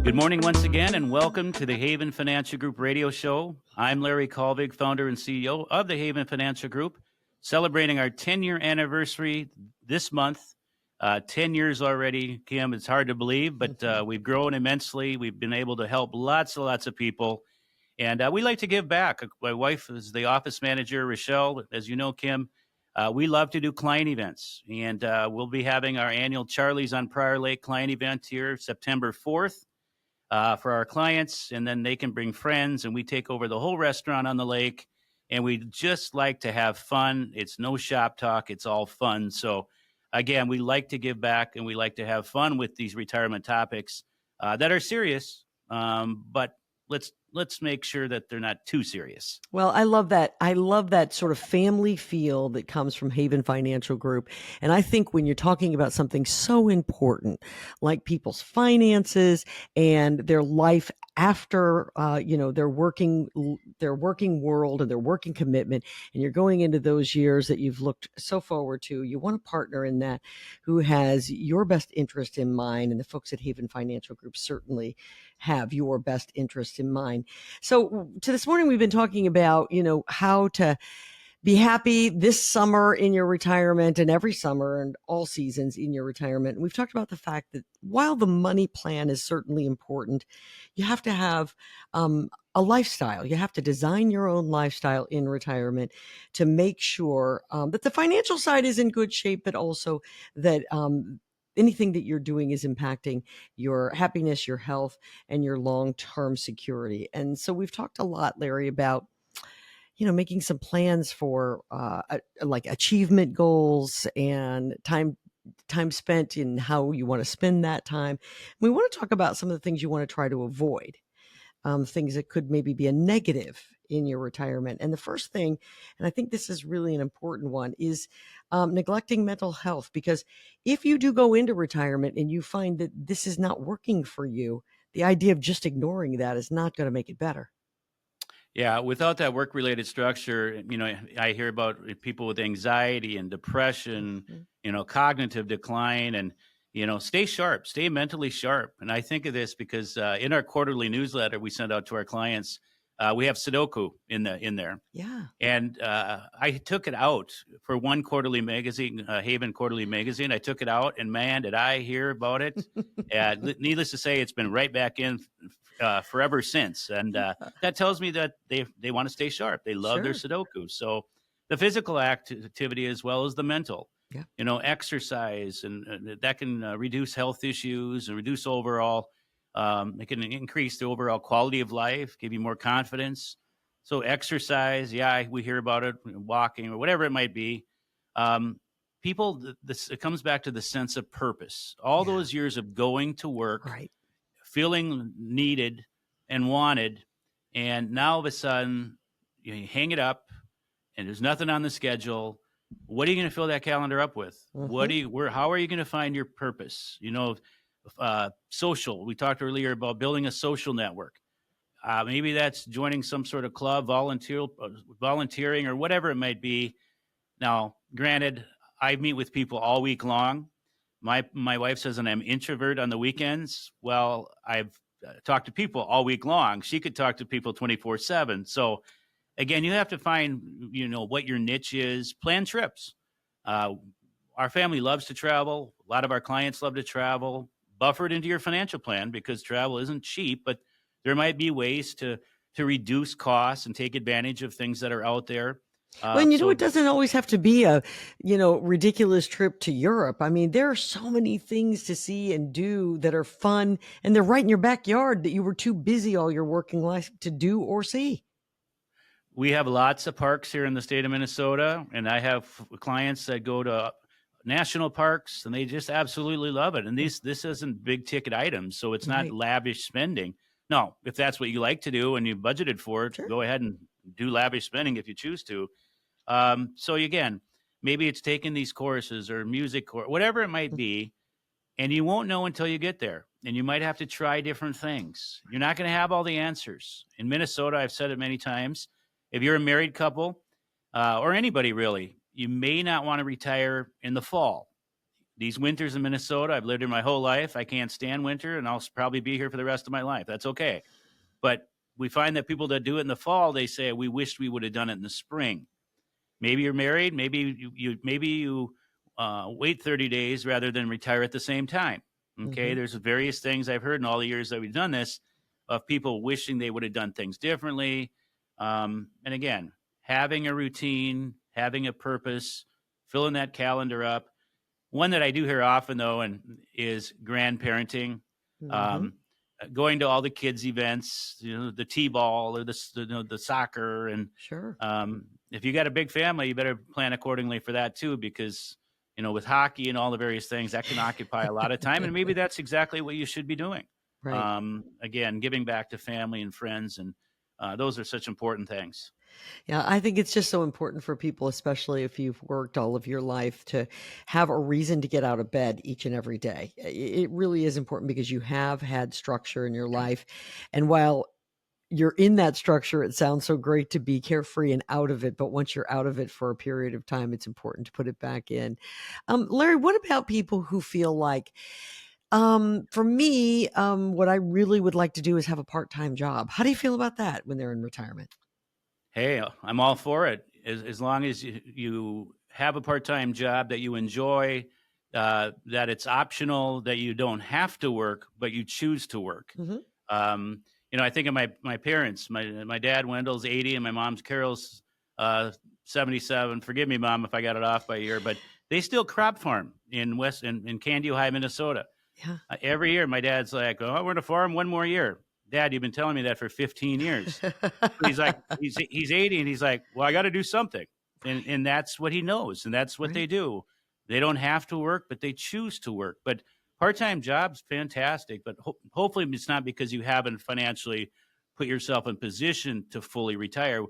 Good morning once again, and welcome to the Haven Financial Group radio show. I'm Larry Colvig, founder and CEO of the Haven Financial Group, celebrating our 10-year anniversary this month. 10 years already, Kim. It's hard to believe, but we've grown immensely. We've been able to help lots of people, and we like to give back. My wife is the office manager, Rochelle. As you know, Kim, we love to do client events, and we'll be having our annual Charlie's on Prior Lake client event here September 4th. For our clients, and then they can bring friends, and we take over the whole restaurant on the lake, and we just like to have fun. It's no shop talk. It's all fun. So, again, we like to give back, and we like to have fun with these retirement topics that are serious, but let's make sure that they're not too serious. Well, I love that. I love that sort of family feel that comes from Haven Financial Group. And I think when you're talking about something so important like people's finances and their life after, their working world and their working commitment, and you're going into those years that you've looked so forward to, you want a partner in that who has your best interest in mind. And the folks at Haven Financial Group certainly have your best interest in mind. So to this morning, we've been talking about, how to be happy this summer in your retirement and every summer and all seasons in your retirement. And we've talked about the fact that while the money plan is certainly important, you have to have a lifestyle. You have to design your own lifestyle in retirement to make sure that the financial side is in good shape, but also that anything that you're doing is impacting your happiness, your health, and your long-term security. And so we've talked a lot, Larry, about making some plans for like achievement goals and time spent in how you want to spend that time. We want to talk about some of the things you want to try to avoid, things that could maybe be a negative in your retirement. And the first thing, and I think this is really an important one, is neglecting mental health. Because if you do go into retirement and you find that this is not working for you, the idea of just ignoring that is not going to make it better. Yeah, without that work-related structure, I hear about people with anxiety and depression, cognitive decline, and, stay sharp, stay mentally sharp. And I think of this because in our quarterly newsletter we send out to our clients, we have Sudoku in there. Yeah. And I took it out for one quarterly magazine, Haven Quarterly Magazine. I took it out, and man, did I hear about it. Needless to say, it's been right back in forever since. And that tells me that they want to stay sharp. They love their Sudoku. So the physical activity as well as the mental, exercise, and that can reduce health issues and reduce overall. It can increase the overall quality of life, give you more confidence. So exercise, we hear about it, walking or whatever it might be. It comes back to the sense of purpose. All those years of going to work, right, feeling needed and wanted, and now all of a sudden you hang it up and there's nothing on the schedule. What are you going to fill that calendar up with? How are you going to find your purpose? Social. We talked earlier about building a social network. Maybe that's joining some sort of club, volunteering, or whatever it might be. Now, granted, I meet with people all week long. My wife says that I'm an introvert on the weekends. Well, I've talked to people all week long. She could talk to people 24/7. So, again, you have to find, what your niche is. Plan trips. Our family loves to travel. A lot of our clients love to travel. Buffer it into your financial plan because travel isn't cheap, but there might be ways to reduce costs and take advantage of things that are out there. Well, it doesn't always have to be a, ridiculous trip to Europe. I mean, there are so many things to see and do that are fun, and they're right in your backyard that you were too busy all your working life to do or see. We have lots of parks here in the state of Minnesota, and I have clients that go to national parks, and they just absolutely love it. And this isn't big ticket items, so it's not lavish spending. No, if that's what you like to do and you budgeted for it, go ahead and do lavish spending if you choose to. So again, maybe it's taking these courses or music or whatever it might be, and you won't know until you get there. And you might have to try different things. You're not going to have all the answers. In Minnesota, I've said it many times, if you're a married couple or anybody really, you may not want to retire in the fall. these winters in Minnesota, I've lived here my whole life. I can't stand winter, and I'll probably be here for the rest of my life. That's okay. But we find that people that do it in the fall, they say, we wished we would have done it in the spring. Maybe you're married. Maybe you wait 30 days rather than retire at the same time. Okay. Mm-hmm. There's various things I've heard in all the years that we've done this of people wishing they would have done things differently. And again, having a routine, having a purpose, filling that calendar up. One that I do hear often though, and is grandparenting. Mm-hmm. Um, Going to all the kids events, the t-ball or the soccer, and Sure. if you got a big family, you better plan accordingly for that too, because with hockey and all the various things that can occupy a lot of time, and maybe that's exactly what you should be doing. Right. Again, giving back to family and friends, and those are such important things. Yeah, I think it's just so important for people, especially if you've worked all of your life, to have a reason to get out of bed each and every day. It really is important because you have had structure in your life. And while you're in that structure, it sounds so great to be carefree and out of it. But once you're out of it for a period of time, it's important to put it back in. Larry, what about people who feel like, for me, what I really would like to do is have a part-time job. How do you feel about that when they're in retirement? Hey, I'm all for it. As long as you have a part-time job that you enjoy, that it's optional, that you don't have to work, but you choose to work. Mm-hmm. Um, I think of my parents. My dad Wendell's 80, and my mom's Carol's 77. Forgive me, Mom, if I got it off by a year, but they still crop farm in Candy, Ohio, Minnesota. Yeah. Every year, my dad's like, "Oh, we're going to farm one more year." Dad, you've been telling me that for 15 years. He's like, he's 80, and he's like, well, I got to do something, and that's what he knows, and that's what they do. They don't have to work, but they choose to work. But part-time jobs, fantastic, but hopefully it's not because you haven't financially put yourself in position to fully retire.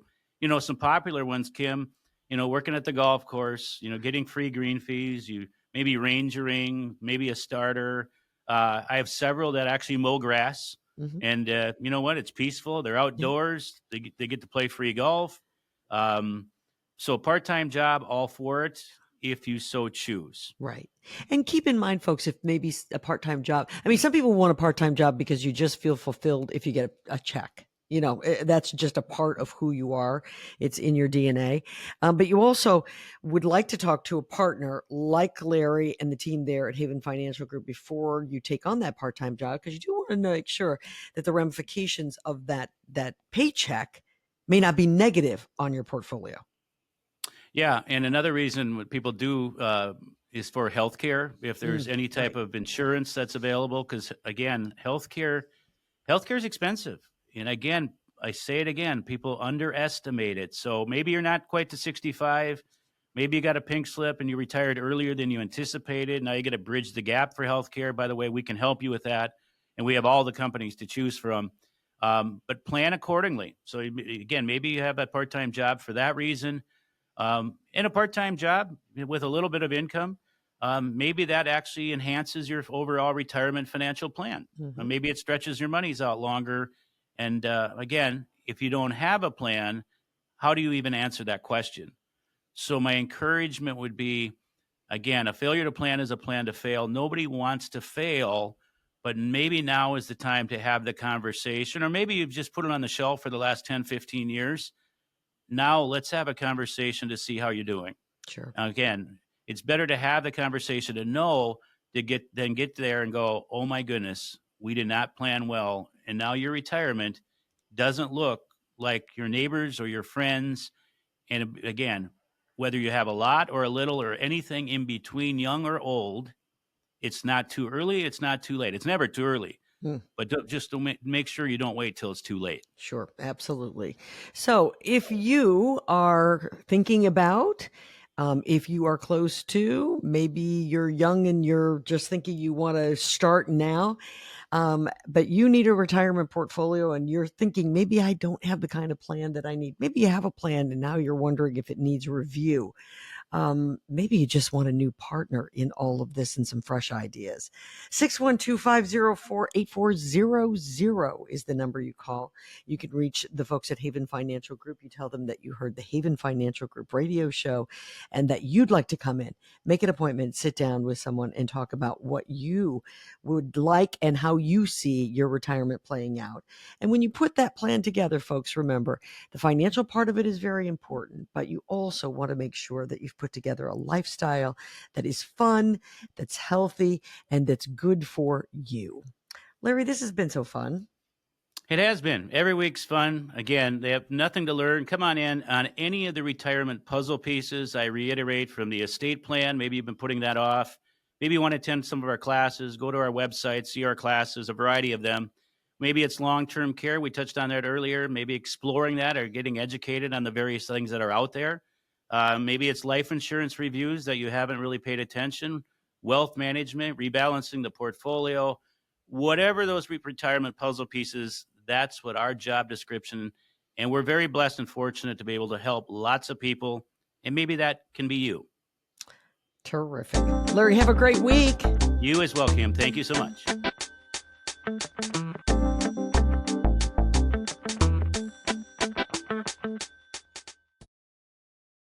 Some popular ones, Kim. Working at the golf course. Getting free green fees. You maybe rangering, maybe a starter. I have several that actually mow grass. Mm-hmm. And you know what? It's peaceful. They're outdoors. Yeah. They get to play free golf. So part-time job, all for it, if you so choose. Right. And keep in mind, folks, if maybe a part-time job, I mean, some people want a part-time job because you just feel fulfilled if you get a check. That's just a part of who you are. It's in your DNA. But you also would like to talk to a partner like Larry and the team there at Haven Financial Group before you take on that part-time job, because you do want to make sure that the ramifications of that paycheck may not be negative on your portfolio. Yeah. And another reason what people do is for healthcare, if there's any type of insurance that's available, because again, healthcare is expensive. And again, I say it again, people underestimate it. So maybe you're not quite to 65. Maybe you got a pink slip and you retired earlier than you anticipated. Now you got to bridge the gap for healthcare. By the way, we can help you with that. And we have all the companies to choose from. But plan accordingly. So again, maybe you have that part-time job for that reason. And a part-time job with a little bit of income, maybe that actually enhances your overall retirement financial plan. Mm-hmm. Maybe it stretches your monies out longer. And again, if you don't have a plan, how do you even answer that question? So my encouragement would be, again, a failure to plan is a plan to fail. Nobody wants to fail, but maybe now is the time to have the conversation, or maybe you've just put it on the shelf for the last 10, 15 years. Now let's have a conversation to see how you're doing. Sure. Again, it's better to have the conversation to know than get there and go, oh my goodness, we did not plan well. And now your retirement doesn't look like your neighbors or your friends. And again, whether you have a lot or a little or anything in between, young or old, it's not too early. It's not too late. It's never too early. But just to make sure you don't wait till it's too late. Sure, absolutely. So if you are thinking about, if you are close to, maybe you're young and you're just thinking you want to start now, but you need a retirement portfolio and you're thinking, maybe I don't have the kind of plan that I need. Maybe you have a plan and now you're wondering if it needs review. maybe you just want a new partner in all of this and some fresh ideas. 612-504-8400 is the number you call. You can reach the folks at Haven Financial Group. You tell them that you heard the Haven Financial Group radio show and that you'd like to come in, make an appointment, sit down with someone and talk about what you would like and how you see your retirement playing out. And when you put that plan together, folks, remember the financial part of it is very important, but you also want to make sure that you've put together a lifestyle that is fun, that's healthy, and that's good for you. Larry, this has been so fun. It has been. Every week's fun. Again, they have nothing to learn. Come on in on any of the retirement puzzle pieces. I reiterate, from the estate plan, maybe you've been putting that off. Maybe you want to attend some of our classes. Go to our website, see our classes, a variety of them. Maybe it's long-term care. We touched on that earlier. Maybe exploring that or getting educated on the various things that are out there. Maybe it's life insurance reviews that you haven't really paid attention, wealth management, rebalancing the portfolio, whatever those retirement puzzle pieces. That's what our job description, and we're very blessed and fortunate to be able to help lots of people, and maybe that can be you. Terrific. Larry, have a great week. You as well, Kim. Thank you so much.